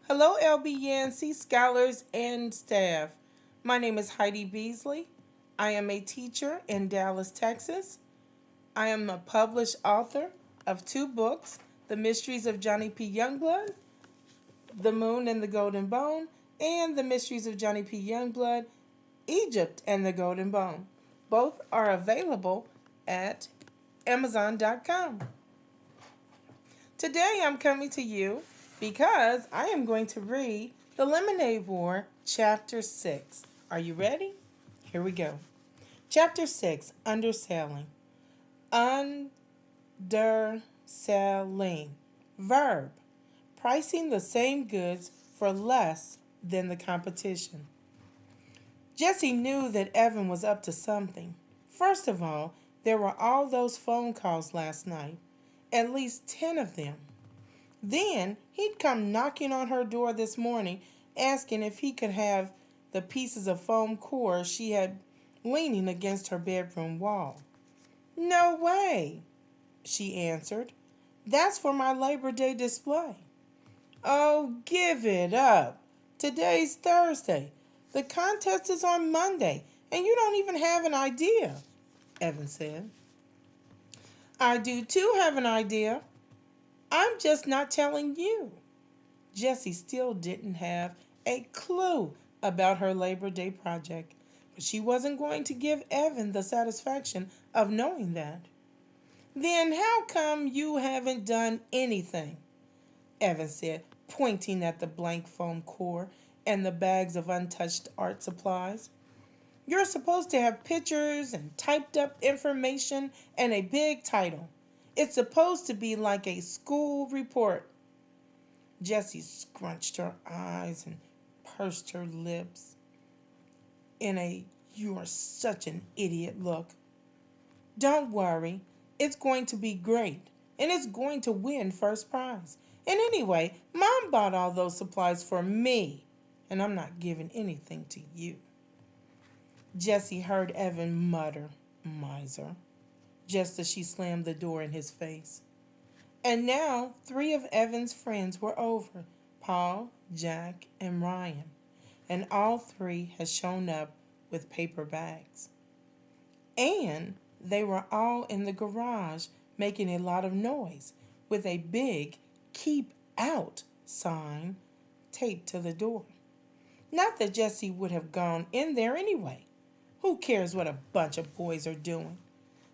Hello, LB scholars and staff. My name is Heide Beasley. I am a teacher in Dallas, Texas. I am a published author of two books, The Mysteries of Johnny P. Youngblood, The Moon and the Golden Bone, and The Mysteries of Johnny P. Youngblood, Egypt and the Golden Bone. Both are available at Amazon.com. Today I'm coming to you because I am going to read The Lemonade War, Chapter 6. Are you ready? Here we go. Chapter 6, Underselling. Underselling. Verb. Pricing the same goods for less than the competition. Jesse knew that Evan was up to something. First of all, there were all those phone calls last night, at least 10 of them. Then he'd come knocking on her door this morning, asking if he could have the pieces of foam core she had leaning against her bedroom wall. "No way," she answered. "That's for my Labor Day display." "Oh, give it up. Today's Thursday. The contest is on Monday, and you don't even have an idea," Evan said. "I do too have an idea. I'm just not telling you." Jessie still didn't have a clue about her Labor Day project, but she wasn't going to give Evan the satisfaction of knowing that. "Then how come you haven't done anything?" Evan said, pointing at the blank foam core and the bags of untouched art supplies. "You're supposed to have pictures and typed up information and a big title. It's supposed to be like a school report." Jessie scrunched her eyes and pursed her lips in a "you are such an idiot" look. "Don't worry, it's going to be great, and it's going to win first prize. And anyway, Mom bought all those supplies for me, and I'm not giving anything to you." Jessie heard Evan mutter, "Miser," just as she slammed the door in his face. And now 3 of Evan's friends were over, Paul, Jack, and Ryan, and all 3 had shown up with paper bags. And they were all in the garage making a lot of noise with a big "Keep Out" sign taped to the door. Not that Jessie would have gone in there anyway. Who cares what a bunch of boys are doing?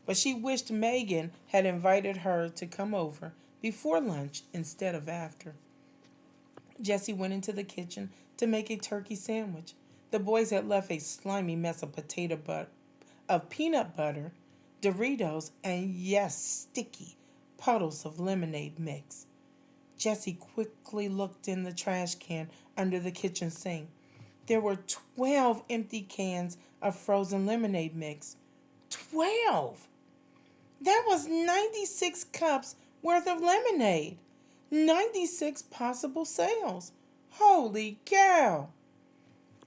But she wished Megan had invited her to come over before lunch instead of after. Jessie went into the kitchen to make a turkey sandwich. The boys had left a slimy mess of peanut butter, Doritos, and yes, sticky puddles of lemonade mix. Jessie quickly looked in the trash can under the kitchen sink. There were 12 empty cans of frozen lemonade mix. 12! That was 96 cups worth of lemonade. 96 possible sales. Holy cow!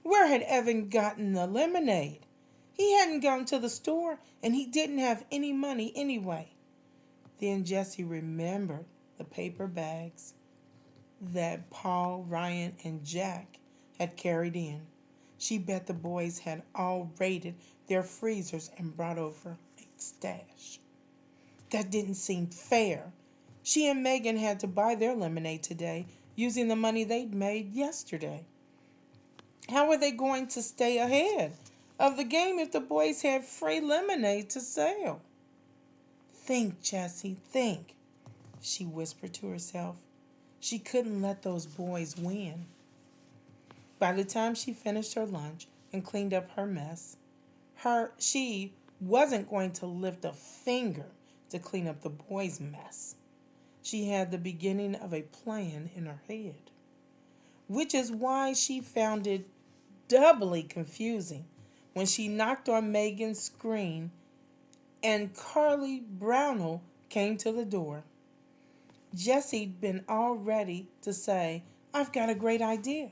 Where had Evan gotten the lemonade? He hadn't gone to the store, and he didn't have any money anyway. Then Jessie remembered the paper bags that Paul, Ryan, and Jack had carried in. She bet the boys had all raided their freezers and brought over a stash. That didn't seem fair. She and Megan had to buy their lemonade today using the money they'd made yesterday. How were they going to stay ahead of the game if the boys had free lemonade to sell? "Think, Jessie, think," she whispered to herself. She couldn't let those boys win. By the time she finished her lunch and cleaned up her mess, she wasn't going to lift a finger to clean up the boys' mess. She had the beginning of a plan in her head, which is why she found it doubly confusing when she knocked on Megan's screen and Carly Brownell came to the door. Jessie'd been all ready to say, "I've got a great idea."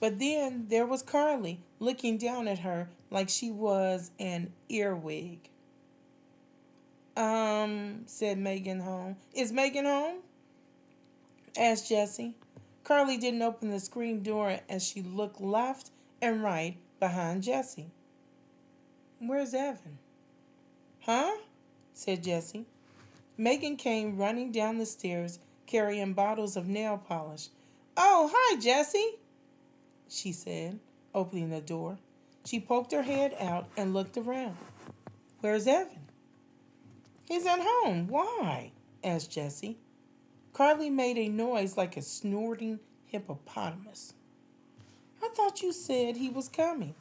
But then there was Carly looking down at her like she was an earwig. Said Megan home. "Is Megan home?" asked Jessie. Carly didn't open the screen door as she looked left and right behind Jessie. "Where's Evan?" "Huh?" said Jessie. Megan came running down the stairs carrying bottles of nail polish. "Oh, hi, Jessie," she said, opening the door. She poked her head out and looked around. "Where's Evan?" "He's at home. Why?" asked Jessie. Carly made a noise like a snorting hippopotamus. "I thought you said he was coming,"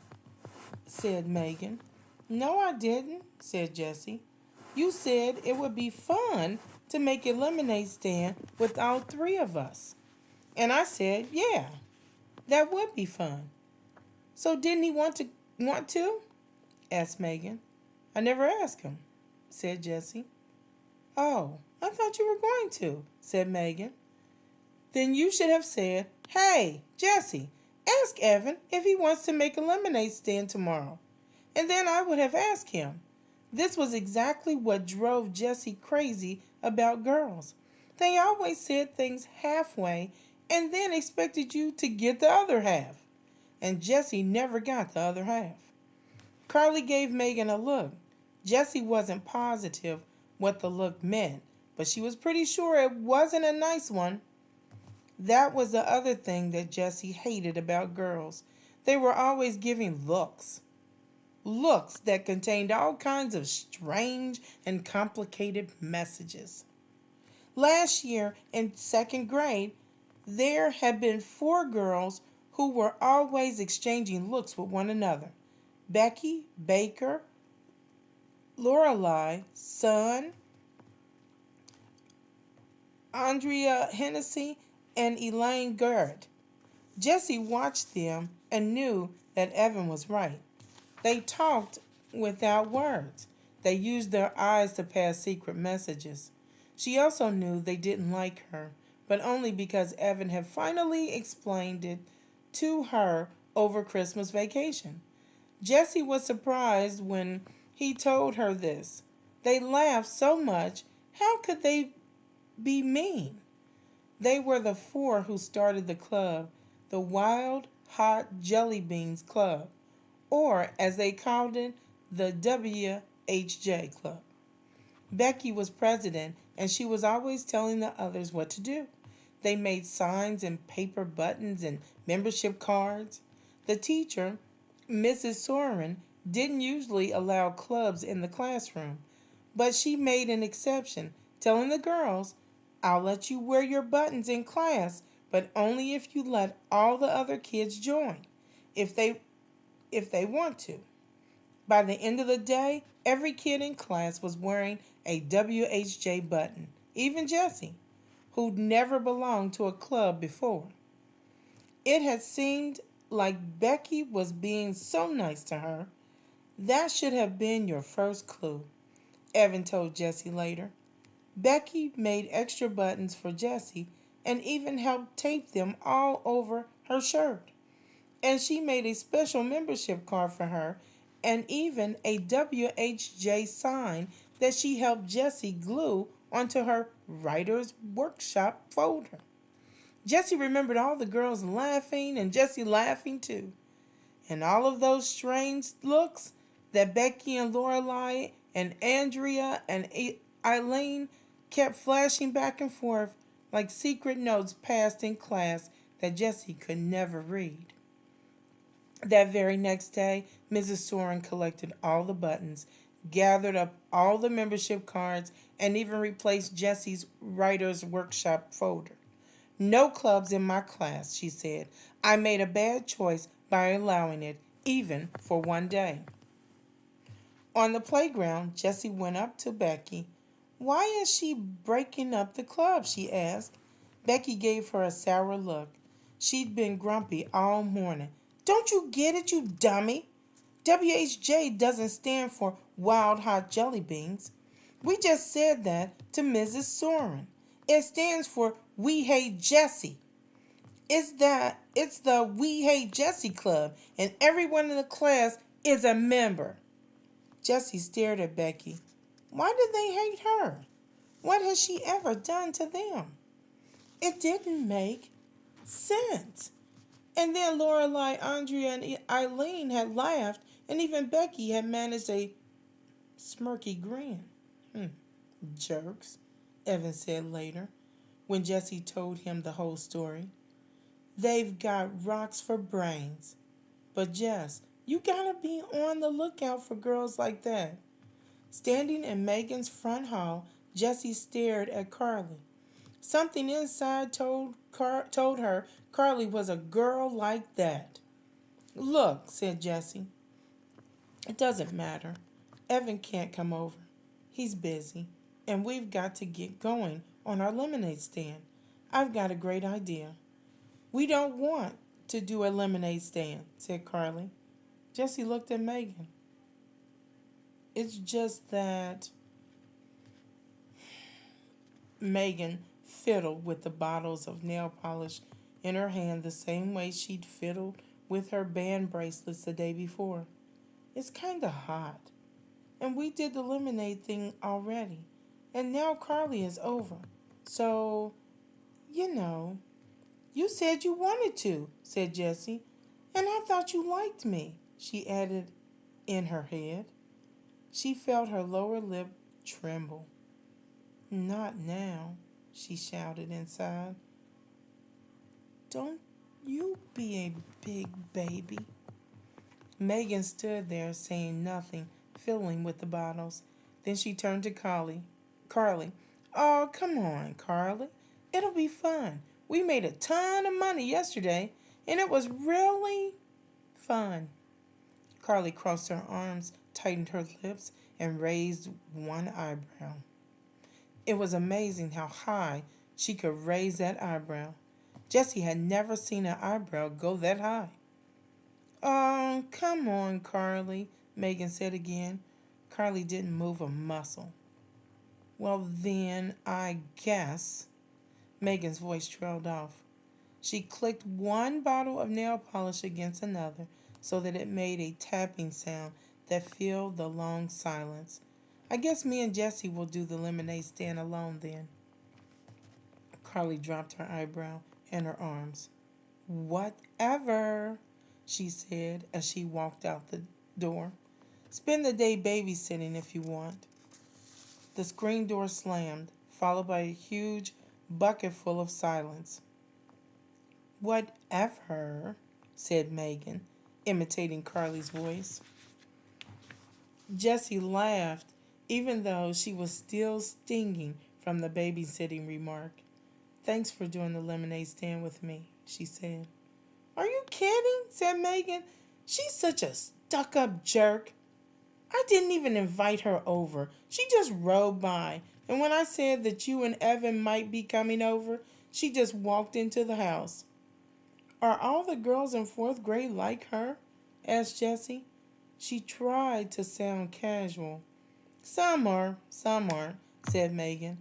said Megan. "No, I didn't," said Jessie. "You said it would be fun to make a lemonade stand with all three of us. And I said, yeah, that would be fun." "So didn't he want to?" asked Megan. "I never asked him," said Jessie. "Oh, I thought you were going to," said Megan. "Then you should have said, 'Hey, Jessie, ask Evan if he wants to make a lemonade stand tomorrow.' And then I would have asked him." This was exactly what drove Jessie crazy about girls. They always said things halfway and then expected you to get the other half. And Jessie never got the other half. Carly gave Megan a look. Jessie wasn't positive what the look meant, but she was pretty sure it wasn't a nice one. That was the other thing that Jessie hated about girls. They were always giving looks. Looks that contained all kinds of strange and complicated messages. Last year in second grade, there had been 4 girls who were always exchanging looks with one another. Becky, Baker, Lorelei, Sun, Andrea Hennessy, and Elaine Garrett. Jessie watched them and knew that Evan was right. They talked without words. They used their eyes to pass secret messages. She also knew they didn't like her, but only because Evan had finally explained it to her over Christmas vacation. Jessie was surprised when he told her this. They laughed so much, how could they be mean? They were the 4 who started the club, the Wild Hot Jelly Beans Club, or as they called it, the WHJ Club. Becky was president, and she was always telling the others what to do. They made signs and paper buttons and membership cards. The teacher, Mrs. Soren, didn't usually allow clubs in the classroom, but she made an exception, telling the girls, "I'll let you wear your buttons in class, but only if you let all the other kids join, if they want to." By the end of the day, every kid in class was wearing a WHJ button, even Jessie, who'd never belonged to a club before. It had seemed like Becky was being so nice to her. "That should have been your first clue," Evan told Jessie later. Becky made extra buttons for Jessie and even helped tape them all over her shirt. And she made a special membership card for her and even a WHJ sign that she helped Jessie glue onto her writer's workshop folder. Jessie remembered all the girls laughing and Jessie laughing too. And all of those strange looks that Becky and Lorelei and Andrea and Eileen kept flashing back and forth like secret notes passed in class that Jessie could never read. That very next day, Mrs. Soren collected all the buttons, gathered up all the membership cards, and even replaced Jessie's writer's workshop folder. "No clubs in my class," she said. "I made a bad choice by allowing it, even for one day." On the playground, Jessie went up to Becky. "Why is she breaking up the club?" she asked. Becky gave her a sour look. She'd been grumpy all morning. "Don't you get it, you dummy? WHJ doesn't stand for Wild Hot Jelly Beans. We just said that to Mrs. Soren. It stands for We Hate Jessie. It's the We Hate Jessie Club, and everyone in the class is a member." Jessie stared at Becky. Why did they hate her? What has she ever done to them? It didn't make cents. And then Lorelai, Andrea, and Eileen had laughed, and even Becky had managed a smirky grin. Jerks, Evan said later, when Jesse told him the whole story. They've got rocks for brains. But Jess, you gotta be on the lookout for girls like that. Standing in Megan's front hall, Jessie stared at Carly. Something inside told her Carly was a girl like that. Look, said Jessie, it doesn't matter. Evan can't come over. He's busy, and we've got to get going on our lemonade stand. I've got a great idea. We don't want to do a lemonade stand, said Carly. Jessie looked at Megan. It's just that Megan fiddled with the bottles of nail polish in her hand the same way she'd fiddled with her band bracelets the day before. It's kind of hot. And we did the lemonade thing already. And now Carly is over. So, you said you wanted to, said Jessie. And I thought you liked me, she added in her head. She felt her lower lip tremble. Not now, she shouted inside. Don't you be a big baby. Megan stood there saying nothing, fiddling with the bottles. Then she turned to Carly. Oh, come on, Carly. It'll be fun. We made a ton of money yesterday, and it was really fun. Carly crossed her arms, tightened her lips, and raised one eyebrow. It was amazing how high she could raise that eyebrow. Jessie had never seen an eyebrow go that high. Oh, come on, Carly, Megan said again. Carly didn't move a muscle. Well, then, I guess. Megan's voice trailed off. She clicked one bottle of nail polish against another so that it made a tapping sound that filled the long silence. I guess me and Jessie will do the lemonade stand alone then. Carly dropped her eyebrow and her arms. Whatever, she said as she walked out the door. Spend the day babysitting if you want. The screen door slammed, followed by a huge bucket full of silence. Whatever, said Megan, imitating Carly's voice. Jessie laughed, even though she was still stinging from the babysitting remark. Thanks for doing the lemonade stand with me, she said. Are you kidding? Said Megan. She's such a stuck-up jerk. I didn't even invite her over. She just rode by, and when I said that you and Evan might be coming over, she just walked into the house. Are all the girls in 4th grade like her? Asked Jessie. She tried to sound casual. Some are, said Megan.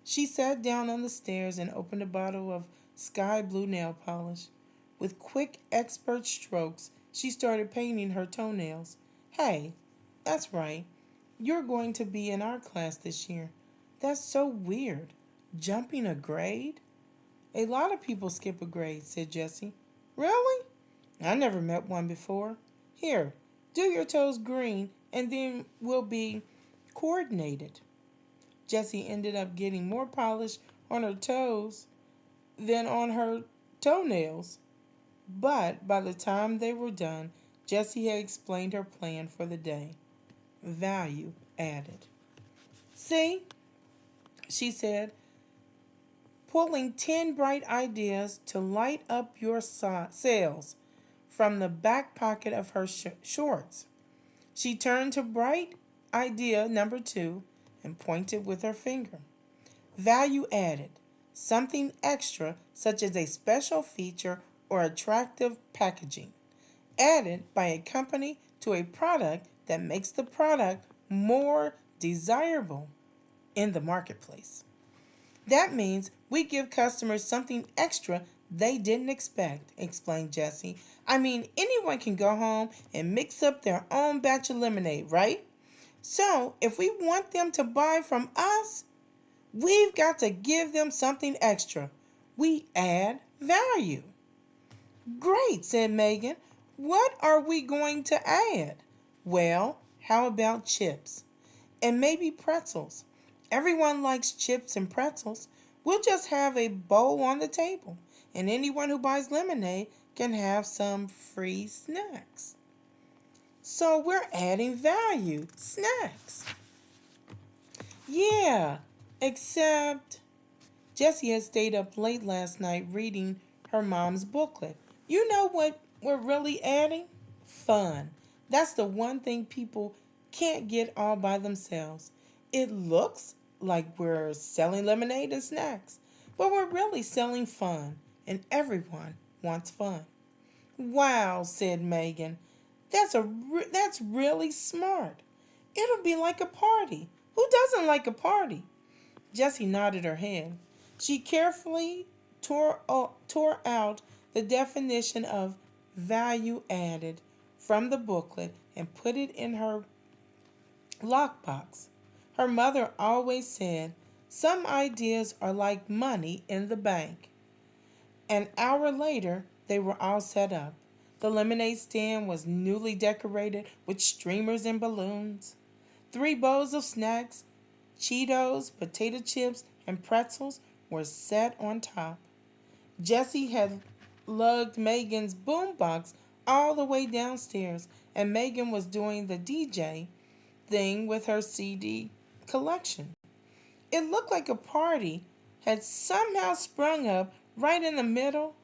She sat down on the stairs and opened a bottle of sky blue nail polish. With quick, expert strokes, she started painting her toenails. Hey, that's right. You're going to be in our class this year. That's so weird. Jumping a grade? A lot of people skip a grade, said Jessie. Really? I never met one before. Here, do your toes green, and then we'll be coordinated. Jessie ended up getting more polish on her toes than on her toenails. But by the time they were done, Jessie had explained her plan for the day. Value added. See, she said, pulling 10 bright ideas to light up your sails from the back pocket of her shorts. She turned to bright idea number 2 and pointed with her finger. Value added. Something extra, such as a special feature or attractive packaging, added by a company to a product that makes the product more desirable in the marketplace. That means we give customers something extra they didn't expect, explained Jessie. I mean, anyone can go home and mix up their own batch of lemonade, right? So, if we want them to buy from us, we've got to give them something extra. We add value. Great, said Megan. What are we going to add? Well, how about chips? And maybe pretzels. Everyone likes chips and pretzels. We'll just have a bowl on the table, and anyone who buys lemonade can have some free snacks. So we're adding value. Snacks. Yeah, except Jessie had stayed up late last night reading her mom's booklet. You know what we're really adding? Fun. That's the one thing people can't get all by themselves. It looks like we're selling lemonade and snacks, but we're really selling fun, and everyone wants fun. Wow, said Megan. That's really smart. It'll be like a party. Who doesn't like a party? Jessie nodded her head. She carefully tore out the definition of value added from the booklet and put it in her lockbox. Her mother always said, some ideas are like money in the bank. An hour later, they were all set up. The lemonade stand was newly decorated with streamers and balloons. 3 bowls of snacks, Cheetos, potato chips, and pretzels were set on top. Jessie had lugged Megan's boombox all the way downstairs, and Megan was doing the DJ thing with her CD collection. It looked like a party had somehow sprung up right in the middle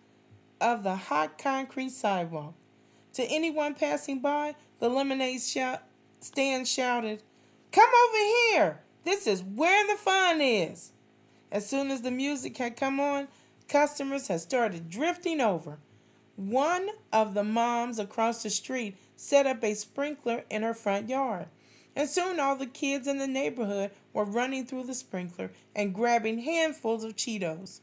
of the hot concrete sidewalk. To anyone passing by, the lemonade stand shouted, "Come over here! This is where the fun is!" As soon as the music had come on, customers had started drifting over. One of the moms across the street set up a sprinkler in her front yard, and soon all the kids in the neighborhood were running through the sprinkler and grabbing handfuls of Cheetos.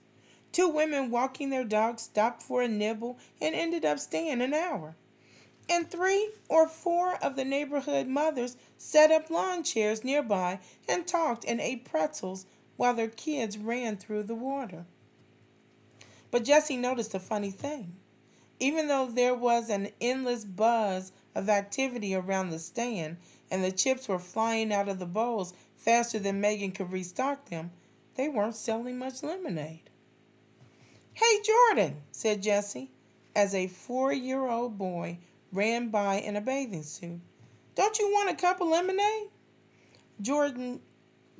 2 women walking their dogs stopped for a nibble and ended up staying an hour. And 3 or 4 of the neighborhood mothers set up lawn chairs nearby and talked and ate pretzels while their kids ran through the water. But Jessie noticed a funny thing. Even though there was an endless buzz of activity around the stand and the chips were flying out of the bowls faster than Megan could restock them, they weren't selling much lemonade. "Hey, Jordan," said Jessie, as a 4-year-old boy ran by in a bathing suit. "Don't you want a cup of lemonade?" Jordan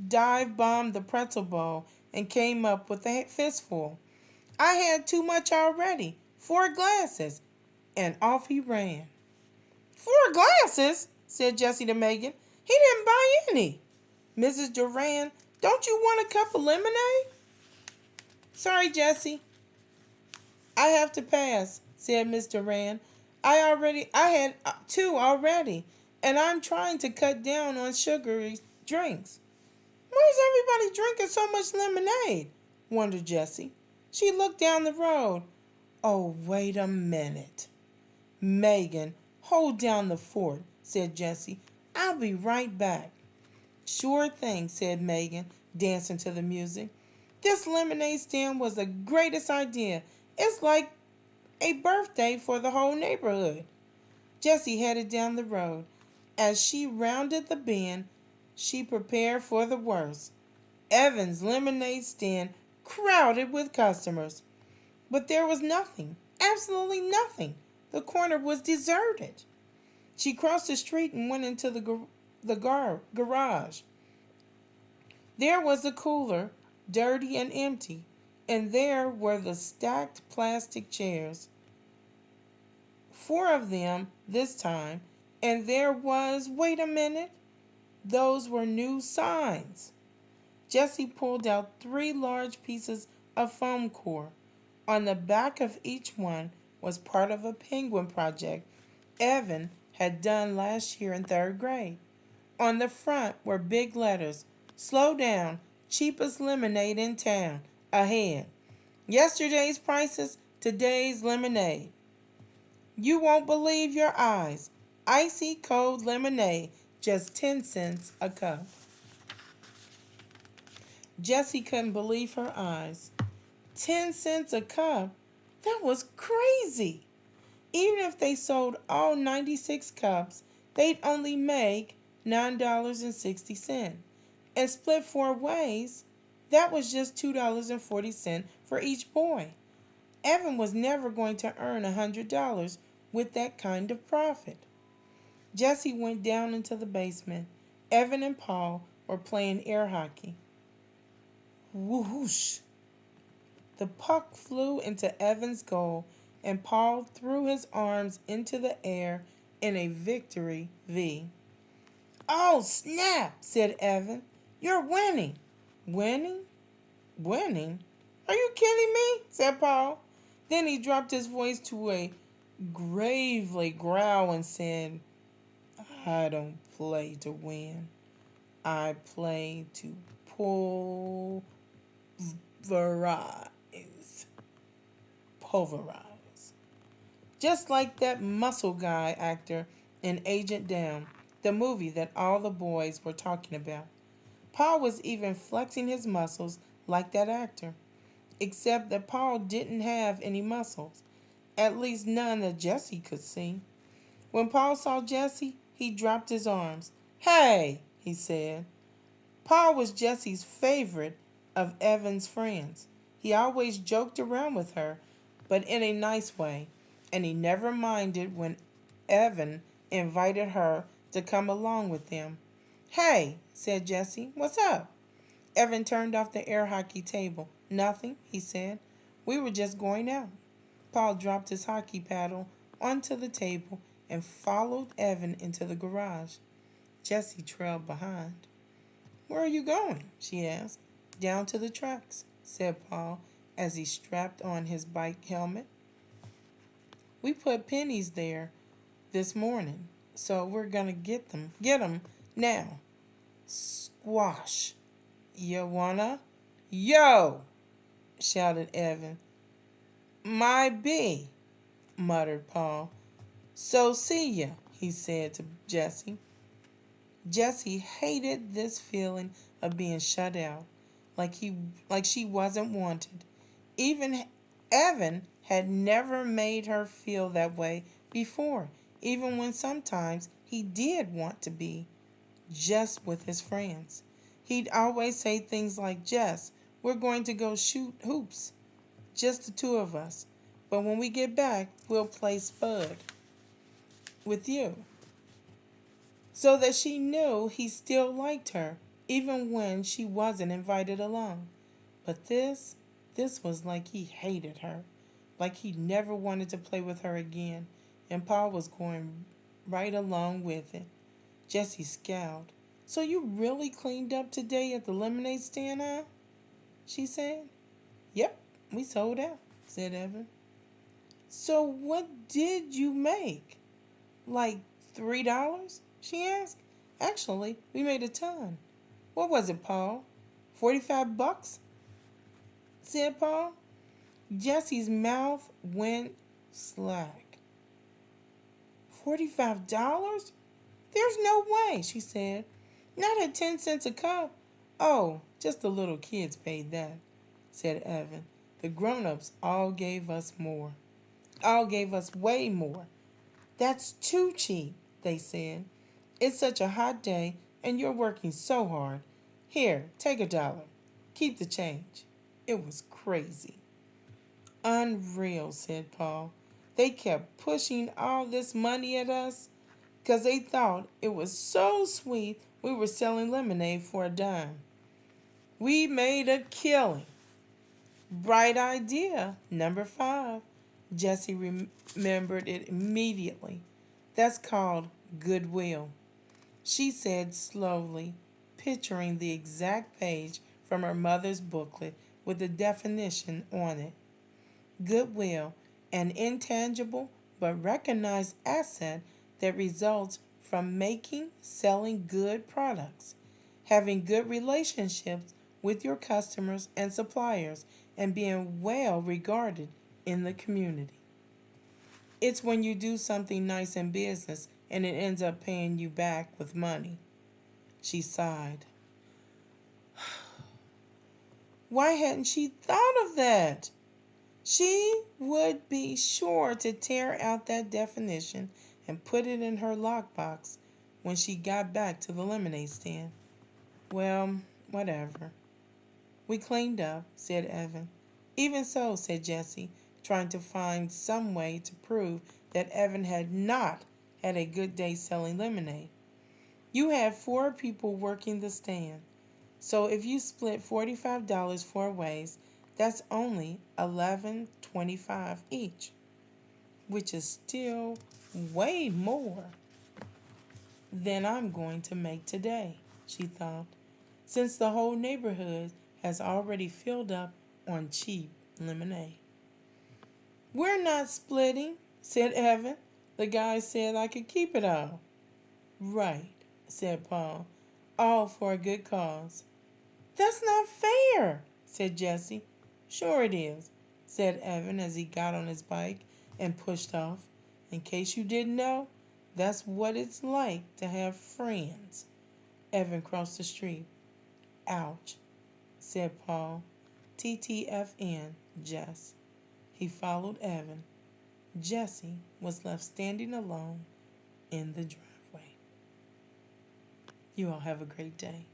dive-bombed the pretzel bowl and came up with a fistful. "I had too much already. 4 glasses." And off he ran. "4 glasses?" said Jessie to Megan. "He didn't buy any." "Mrs. Duran, don't you want a cup of lemonade?" "Sorry, Jessie. I have to pass," said Miss Duran. I had 2 already, and I'm trying to cut down on sugary drinks." "Where's everybody drinking so much lemonade?" wondered Jessie. She looked down the road. "Oh, wait a minute." "Megan, hold down the fort," said Jessie. "I'll be right back." "Sure thing," said Megan, dancing to the music. "This lemonade stand was the greatest idea. It's like a birthday for the whole neighborhood." Jessie headed down the road. As she rounded the bend, she prepared for the worst. Evan's lemonade stand crowded with customers. But there was nothing, absolutely nothing. The corner was deserted. She crossed the street and went into the garage. There was the cooler, dirty and empty, and there were the stacked plastic chairs. 4 of them this time, and there was, wait a minute, those were new signs. Jessie pulled out 3 large pieces of foam core. On the back of each one was part of a penguin project Evan had done last year in 3rd grade. On the front were big letters, "Slow down, cheapest lemonade in town, ahead. Yesterday's prices, today's lemonade. You won't believe your eyes. Icy cold lemonade, just 10 cents a cup." Jessie couldn't believe her eyes. 10 cents a cup? That was crazy. Even if they sold all 96 cups, they'd only make $9.60. And split 4 ways, that was just $2.40 for each boy. Evan was never going to earn $100 with that kind of profit. Jesse went down into the basement. Evan and Paul were playing air hockey. Whoosh! The puck flew into Evan's goal, and Paul threw his arms into the air in a victory V. "Oh, snap," said Evan. "You're winning." "Winning? Winning? Are you kidding me?" said Paul. Then he dropped his voice to a gravely growl and said, "I don't play to win. I play to pulverize. Pulverize." Just like that muscle guy actor in Agent Down, the movie that all the boys were talking about. Paul was even flexing his muscles like that actor, except that Paul didn't have any muscles, at least none that Jesse could see. When Paul saw Jesse, he dropped his arms. "Hey," he said. Paul was Jesse's favorite of Evan's friends. He always joked around with her, but in a nice way, and he never minded when Evan invited her to come along with them. "Hey," said Jesse, "what's up?" Evan turned off the air hockey table. "Nothing," he said. "We were just going out." Paul dropped his hockey paddle onto the table and followed Evan into the garage. Jessie trailed behind. "Where are you going?" she asked. "Down to the tracks," said Paul as he strapped on his bike helmet. "We put pennies there this morning, so we're gonna get them. Get 'em now." Squash. "You wanna?" "Yo!" shouted Evan. "My bee," muttered Paul. "So see ya," he said to Jessie. Jessie hated this feeling of being shut out, like she wasn't wanted. Even Evan had never made her feel that way before, even when sometimes he did want to be just with his friends. He'd always say things like, "Jess, we're going to go shoot hoops, just the two of us. But when we get back, we'll play Spud with you." So that she knew he still liked her, even when she wasn't invited along. But this was like he hated her, like he never wanted to play with her again, and Paul was going right along with it. Jessie scowled. "So you really cleaned up today at the lemonade stand, huh?" she said. "Yep, we sold out," said Evan. "So what did you make? Like $3?" she asked. "Actually, we made a ton." "What was it, Paul? $45?" said Paul. Jessie's mouth went slack. $45? "There's no way," she said. "Not at 10 cents a cup." "Oh, just the little kids paid that," said Evan. "The grown-ups all gave us more. All gave us way more. That's too cheap," they said. "It's such a hot day, and you're working so hard. Here, take $1. Keep the change." It was crazy. "Unreal," said Paul. "They kept pushing all this money at us because they thought it was so sweet we were selling lemonade for a dime. We made a killing." "Bright idea, number 5. Jessie remembered it immediately. "That's called goodwill," she said slowly, picturing the exact page from her mother's booklet with the definition on it. Goodwill, an intangible but recognized asset that results from selling good products, having good relationships with your customers and suppliers, and being well regarded in the community. It's when you do something nice in business and it ends up paying you back with money. She sighed. Why hadn't she thought of that? She would be sure to tear out that definition and put it in her lockbox when she got back to the lemonade stand. Well, whatever. We cleaned up, said Evan. Even so, said Jessie, trying to find some way to prove that Evan had not had a good day selling lemonade. You had 4 people working the stand. So if you split $45 4 ways, that's only $11.25 each, which is still way more than I'm going to make today, she thought, since the whole neighborhood has already filled up on cheap lemonade. We're not splitting, said Evan. The guy said I could keep it all. Right, said Paul, all for a good cause. That's not fair, said Jessie. Sure it is, said Evan as he got on his bike and pushed off. In case you didn't know, that's what it's like to have friends. Evan crossed the street. Ouch, said Paul. TTFN, Jess. He followed Evan. Jessie was left standing alone in the driveway. You all have a great day.